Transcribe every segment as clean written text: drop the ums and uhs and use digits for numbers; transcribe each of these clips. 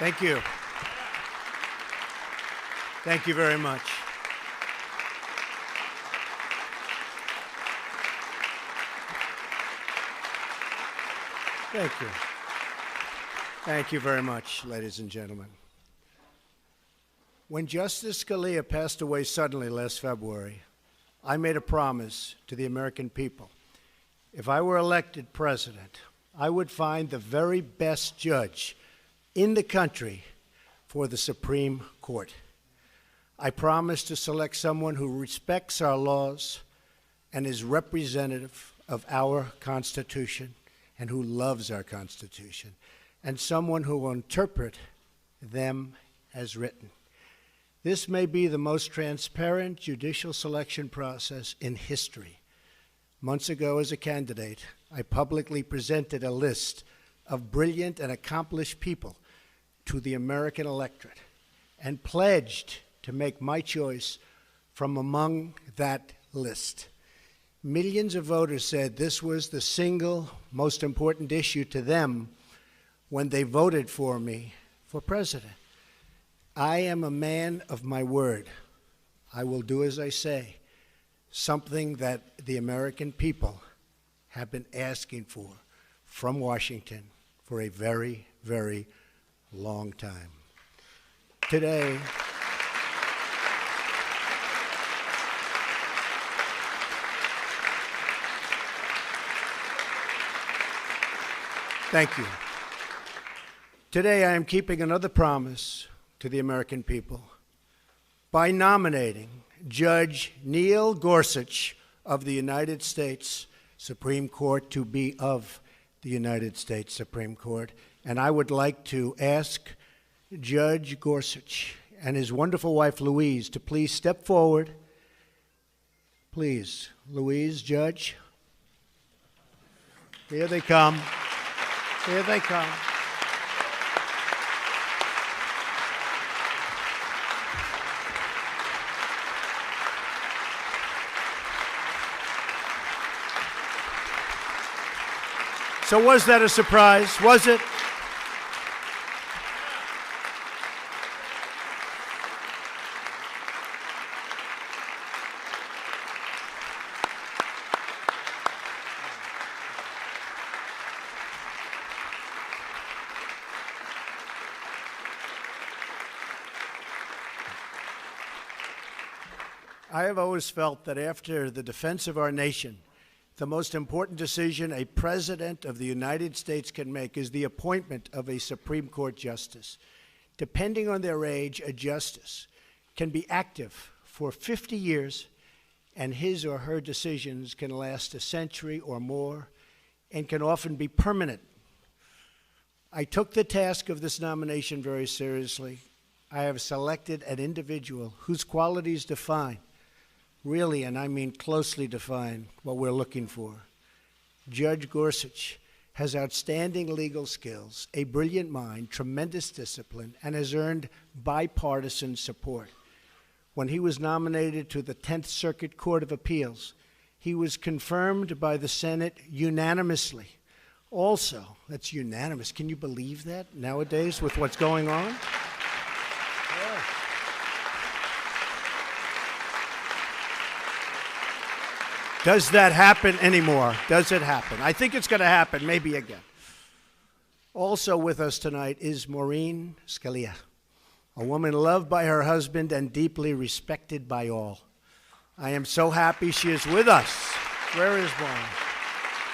Thank you. Thank you very much. Thank you. Thank you very much, ladies and gentlemen. When Justice Scalia passed away suddenly last February, I made a promise to the American people. If I were elected president, I would find the very best judge in the country for the Supreme Court. I promised to select someone who respects our laws and is representative of our Constitution and who loves our Constitution, and someone who will interpret them as written. This may be the most transparent judicial selection process in history. Months ago, as a candidate, I publicly presented a list of brilliant and accomplished people to the American electorate and pledged to make my choice from among that list. Millions of voters said this was the single most important issue to them when they voted for me for president. I am a man of my word. I will do as I say, something that the American people have been asking for from Washington for a very, very long time. Today, thank you. Today, I am keeping another promise to the American people by nominating Judge Neil Gorsuch of the United States Supreme Court to be of the United States Supreme Court. And I would like to ask Judge Gorsuch and his wonderful wife, Louise, to please step forward. Please, Louise, Judge. Here they come. Here they come. So was that a surprise? Was it? I have always felt that after the defense of our nation, the most important decision a president of the United States can make is the appointment of a Supreme Court justice. Depending on their age, a justice can be active for 50 years, and his or her decisions can last a century or more and can often be permanent. I took the task of this nomination very seriously. I have selected an individual whose qualities define, really, and I mean closely define, what we're looking for. Judge Gorsuch has outstanding legal skills, a brilliant mind, tremendous discipline, and has earned bipartisan support. When he was nominated to the 10th Circuit Court of Appeals, he was confirmed by the Senate unanimously. Also, that's unanimous. Can you believe that nowadays with what's going on? Does that happen anymore? Does it happen? I think it's going to happen, maybe again. Also with us tonight is Maureen Scalia, a woman loved by her husband and deeply respected by all. I am so happy she is with us. Where is Maureen?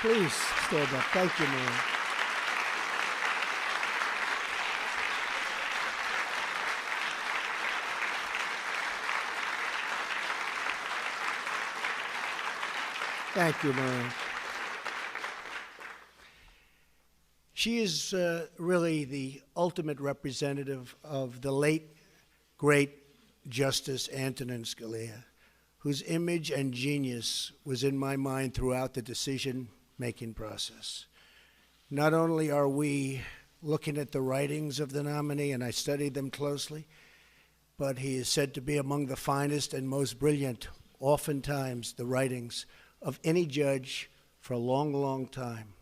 Please stand up. Thank you, Maureen. Thank you, Maureen. She is really the ultimate representative of the late, great Justice Antonin Scalia, whose image and genius was in my mind throughout the decision-making process. Not only are we looking at the writings of the nominee, and I studied them closely, but he is said to be among the finest and most brilliant, oftentimes, the writings of any judge for a long, long time.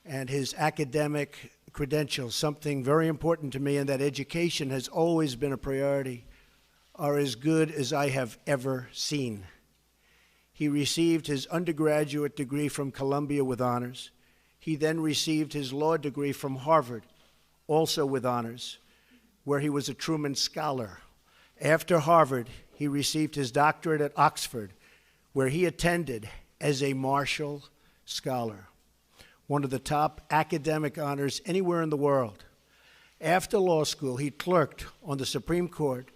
And his academic credentials, something very important to me, and that education has always been a priority, are as good as I have ever seen. He received his undergraduate degree from Columbia with honors. He then received his law degree from Harvard, also with honors, where he was a Truman Scholar. After Harvard, he received his doctorate at Oxford, where he attended as a Marshall Scholar, one of the top academic honors anywhere in the world. After law school, he clerked on the Supreme Court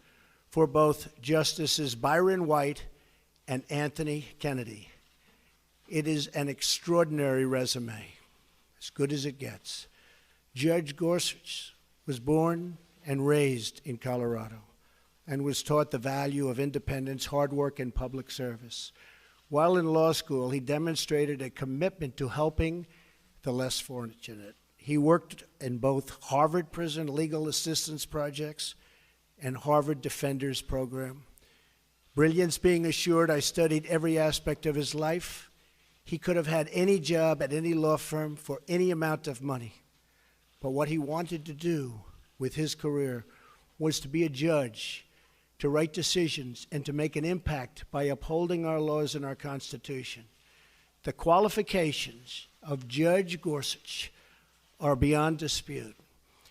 for both Justices Byron White and Anthony Kennedy. It is an extraordinary resume, as good as it gets. Judge Gorsuch was born and raised in Colorado and was taught the value of independence, hard work, and public service. While in law school, he demonstrated a commitment to helping the less fortunate. He worked in both Harvard Prison Legal Assistance Projects and Harvard Defenders Program. Brilliance being assured, I studied every aspect of his life. He could have had any job at any law firm for any amount of money. But what he wanted to do with his career was to be a judge, to write decisions, and to make an impact by upholding our laws and our Constitution. The qualifications of Judge Gorsuch are beyond dispute.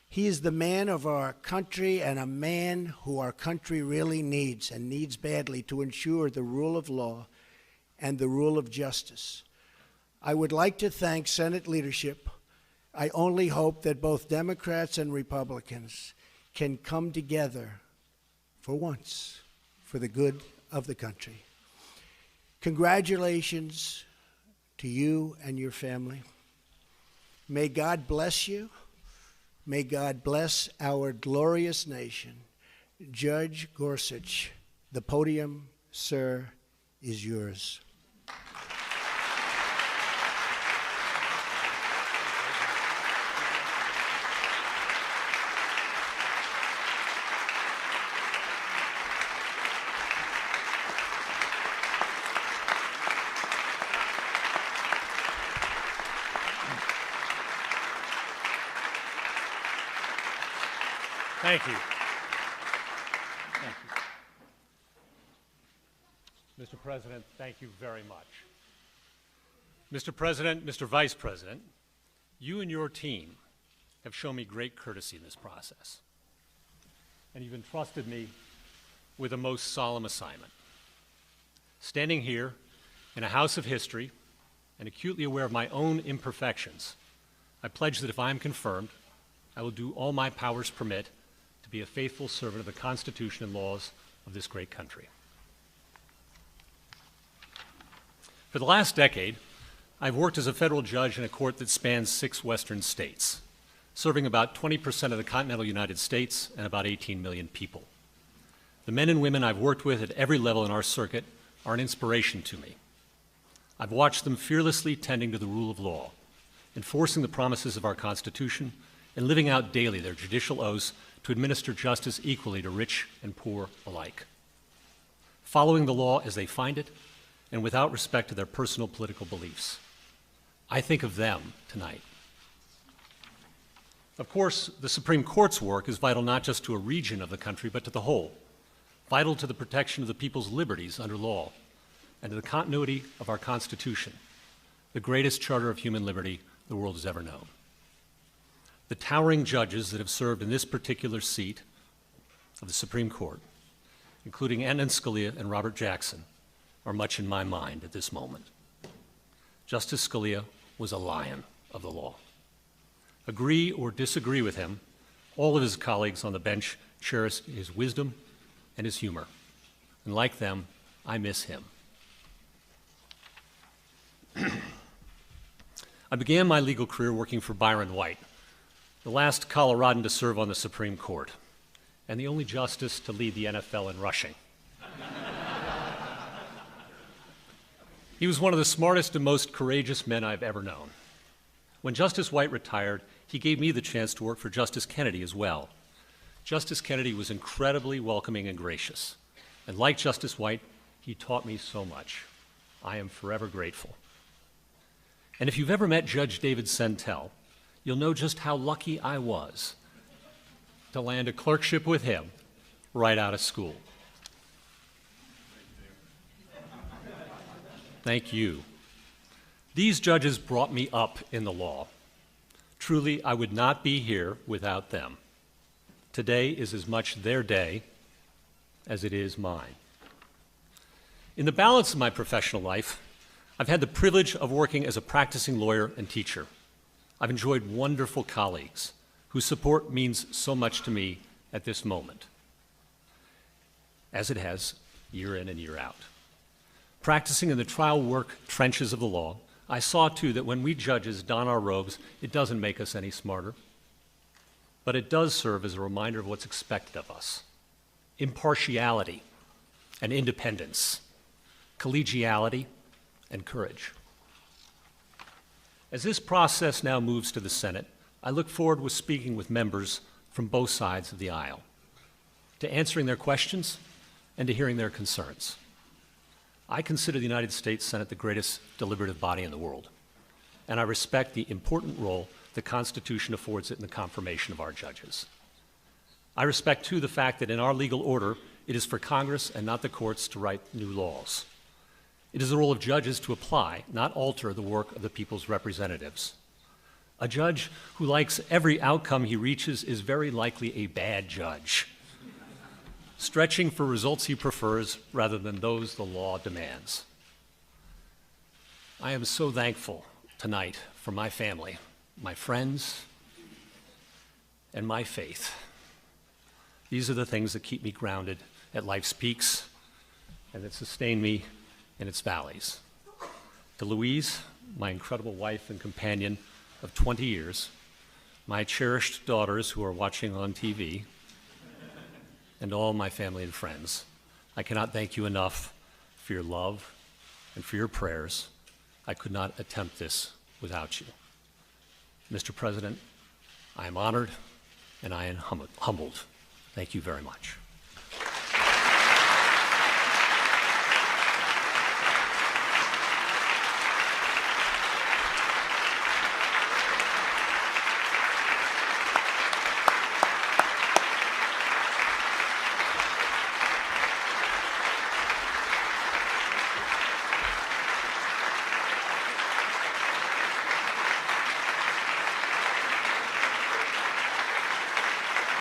He is the man of our country and a man who our country really needs, and needs badly, to ensure the rule of law and the rule of justice. I would like to thank Senate leadership. I only hope that both Democrats and Republicans can come together for once for the good of the country. Congratulations to you and your family. May God bless you. May God bless our glorious nation. Judge Gorsuch, the podium, sir, is yours. Thank you. Thank you. Mr. President, thank you very much. Mr. President, Mr. Vice President, you and your team have shown me great courtesy in this process, and you've entrusted me with a most solemn assignment. Standing here in a house of history and acutely aware of my own imperfections, I pledge that if I am confirmed, I will do all my powers permit to be a faithful servant of the Constitution and laws of this great country. For the last decade, I've worked as a federal judge in a court that spans 6 western states, serving about 20% of the continental United States and about 18 million people. The men and women I've worked with at every level in our circuit are an inspiration to me. I've watched them fearlessly tending to the rule of law, enforcing the promises of our Constitution, and living out daily their judicial oaths to administer justice equally to rich and poor alike, following the law as they find it and without respect to their personal political beliefs. I think of them tonight. Of course, the Supreme Court's work is vital not just to a region of the country, but to the whole, vital to the protection of the people's liberties under law and to the continuity of our Constitution, the greatest charter of human liberty the world has ever known. The towering judges that have served in this particular seat of the Supreme Court, including Antonin Scalia and Robert Jackson, are much in my mind at this moment. Justice Scalia was a lion of the law. Agree or disagree with him, all of his colleagues on the bench cherish his wisdom and his humor, and like them, I miss him. I began my legal career working for Byron White, the last Coloradan to serve on the Supreme Court, and the only justice to lead the NFL in rushing. He was one of the smartest and most courageous men I've ever known. When Justice White retired, he gave me the chance to work for Justice Kennedy as well. Justice Kennedy was incredibly welcoming and gracious, and like Justice White, he taught me so much. I am forever grateful. And if you've ever met Judge David Sentel, you'll know just how lucky I was to land a clerkship with him right out of school. Thank you. These judges brought me up in the law. Truly, I would not be here without them. Today is as much their day as it is mine. In the balance of my professional life, I've had the privilege of working as a practicing lawyer and teacher. I've enjoyed wonderful colleagues whose support means so much to me at this moment, as it has year in and year out. Practicing in the trial work trenches of the law, I saw too that when we judges don our robes, it doesn't make us any smarter, but it does serve as a reminder of what's expected of us. Impartiality and independence, collegiality and courage. As this process now moves to the Senate, I look forward to speaking with members from both sides of the aisle, to answering their questions and to hearing their concerns. I consider the United States Senate the greatest deliberative body in the world, and I respect the important role the Constitution affords it in the confirmation of our judges. I respect, too, the fact that in our legal order, it is for Congress and not the courts to write new laws. It is the role of judges to apply, not alter, the work of the people's representatives. A judge who likes every outcome he reaches is very likely a bad judge, stretching for results he prefers rather than those the law demands. I am so thankful tonight for my family, my friends, and my faith. These are the things that keep me grounded at life's peaks and that sustain me in its valleys. To Louise, my incredible wife and companion of 20 years, my cherished daughters who are watching on TV, and all my family and friends, I cannot thank you enough for your love and for your prayers. I could not attempt this without you. Mr. President, I am honored and I am humbled. Thank you very much.